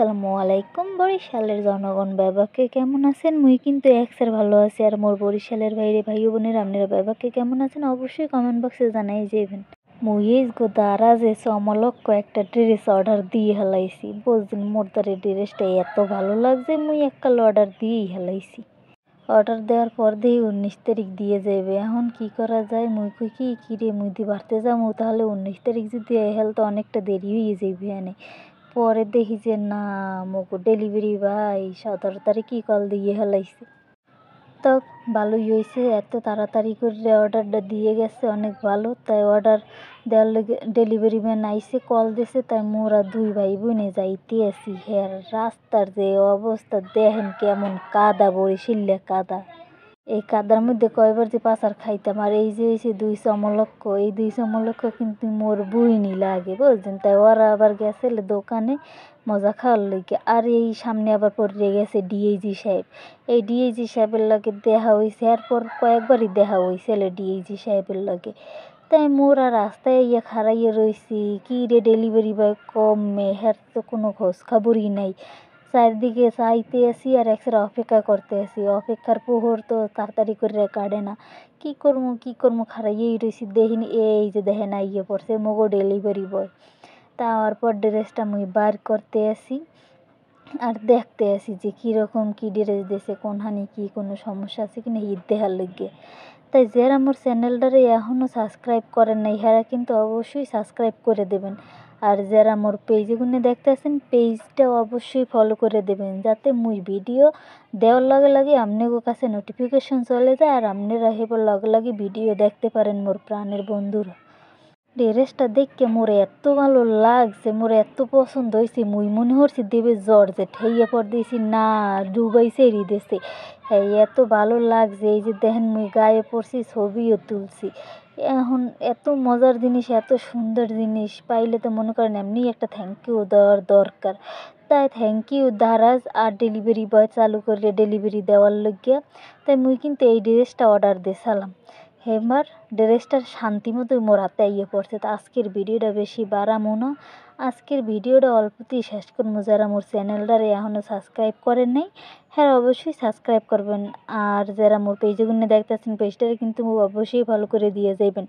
আসসালামু আলাইকুম। বরিশালের জনগণ ব্যাবাকে কেমন আছেন? মুই কিন্তু একসের ভালো আছি। আর মোর বরিশালের বাইরে ভাই বোনের আপনারা ব্যাবাকে কেমন আছেন অবশ্যই কমেন্ট বক্সে জানাই যাবেন। মুই এই গো দারাজে সমলক্ষ একটা ড্রেস অর্ডার দিয়ে হেলাইছি। বুঝলেন মোর দ্বারে ড্রেসটা এত ভালো লাগছে মুই এককাল অর্ডার দিয়েই হেলাইছি। অর্ডার দেওয়ার পর দিয়ে 19 তারিখ দিয়ে যাবে। এখন কি করা যায়? মুই কই কি রে মুই দি বাড়তে যাবো, তাহলে 19 তারিখ যদি হেল তো অনেকটা দেরি হয়ে যাবে এনে। পরে দেখি যে না, মোগো ডেলিভারি ভাই 17 তারিখই কল দিয়ে হেলাইছে। তো ভালোই হয়েছে, এত তাড়াতাড়ি করে অর্ডারটা দিয়ে গেছে, অনেক ভালো। তাই অর্ডার দেওয়ার লেগে ডেলিভারি ম্যান আইসে কল দিছে, তাই মোরা দুই ভাই বোনে যাইতে আছি। হ্যাঁ, রাস্তার যে অবস্থা দেখেন কেমন কাদা, বরিশালে কাদা। এই কাদার মধ্যে কয়বার যে পাচার খাইতাম। আর এই যে হয়েছে 2 সমলক্ষ, এই 2 সমলক্ষ কিন্তু মোর বুইনি লাগে বুঝছেন। তাই ওরা আবার গেছে দোকানে মজা খাওয়ার লইগে। আর এই সামনে আবার পড়ে গেছে ডিআইজি সাহেব। এই ডিআইজি সাহেবের লগে দেখা হয়েছে, এরপর কয়েকবারই দেখা হয়েছে ডিআইজি সাহেবের লগে। তাই মোরা রাস্তায় ইয়ে খাড়াইয়ে রয়েছি, কি রে ডেলিভারি বয় কমে, হ্যার তো কোনো খোঁজ খবরই নাই। চারদিকে চাইতে আসি আর একসাথে অপেক্ষা করতে আসি। অপেক্ষার প্রহর তো তাড়াতাড়ি করে কাটে না। কি করবো খাড়াইয়েই রয়েছি। দেখিনি এই যে দেখেন আইয়ে পড়ছে মগো ডেলিভারি বয়। তারপর ড্রেসটা মুই বার করতে আসি আর দেখতে আসি যে কীরকম কী ড্রেস দিয়েছে, কোনখানে কি কোনো সমস্যা আছে কিনা ঈদ দেখার লইগে। তাই যারা আমার চ্যানেলটারে এখনও সাবস্ক্রাইব করেন নাই হেরা কিন্তু অবশ্যই সাবস্ক্রাইব করে দেবেন। আর যারা মোর পেজে গুনে দেখতেছেন পেজটা অবশ্যই ফলো করে দেবেন, যাতে মুই ভিডিও দেওয়ার লগে লগে আপনাদের কাছে নোটিফিকেশন চলে যায় আর আপনারা হেবার লগে লগে ভিডিও দেখতে পারেন মোর প্রাণের বন্ধুরা। ড্রেসটা দেখে মোর এত ভালো লাগছে, মোর এত পছন্দ হয়েছে, মুই মনে করছি দেবে জ্বর যে ঠেইয়া পর দিয়েছি, না ডুবাইছে দিতেছে। হ্যাঁ, এত ভালো লাগছে। এই যে দেখেন মুই গায়ে পড়ছি, ছবিও তুলছি। এখন এত মজার জিনিস, এত সুন্দর জিনিস পাইলে তো মনে করেন এমনি একটা থ্যাংক ইউ দেওয়ার দরকার। তাই থ্যাংক ইউ দারাজ আর ডেলিভারি বয় চালু করে ডেলিভারি দেওয়ার লইগিয়া। তাই মুই কিন্তু এই ড্রেসটা অর্ডার দিয়েছিলাম। এবার ড্রেসটার শান্তি মতোই মোর হাতে আইয়ে পড়ছে। তো আজকের ভিডিওটা বেশি বাড়ামো না, আজকের ভিডিওটা অল্পতেই শেষ করবো। যারা মোর চ্যানেলটারে এখনও সাবস্ক্রাইব করেন নাই হ্যাঁ অবশ্যই সাবস্ক্রাইব করবেন। আর যারা মোর পেজে গুনে দেখতেছেন পেজটারে কিন্তু অবশ্যই ফলো করে দিয়ে যাইবেন।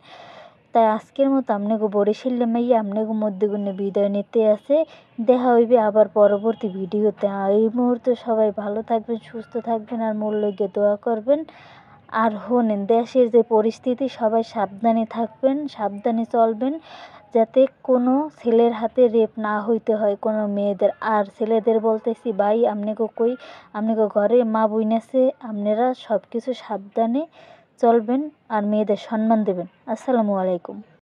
তাই আজকের মতো আপনাকে বরিশালে মাইয়া আপনাকে মধ্যে গুনে বিদায় নিতে আছে। দেখা হইবে আবার পরবর্তী ভিডিওতে। এই মুহূর্তে সবাই ভালো থাকবেন, সুস্থ থাকবেন আর মোর লইগে দোয়া করবেন। আর শোনেন, দেশের যে পরিস্থিতি, সবাই সাবধানে থাকবেন, সাবধানে চলবেন, যাতে কোনো ছেলের হাতে রেপ না হইতে হয় কোনো মেয়েদের। আর ছেলেদের বলতেছি ভাই, আপনাকে ঘরে মা বোন আছে, আপনারা সব কিছু সাবধানে চলবেন আর মেয়েদের সম্মান দেবেন। আসসালামু আলাইকুম।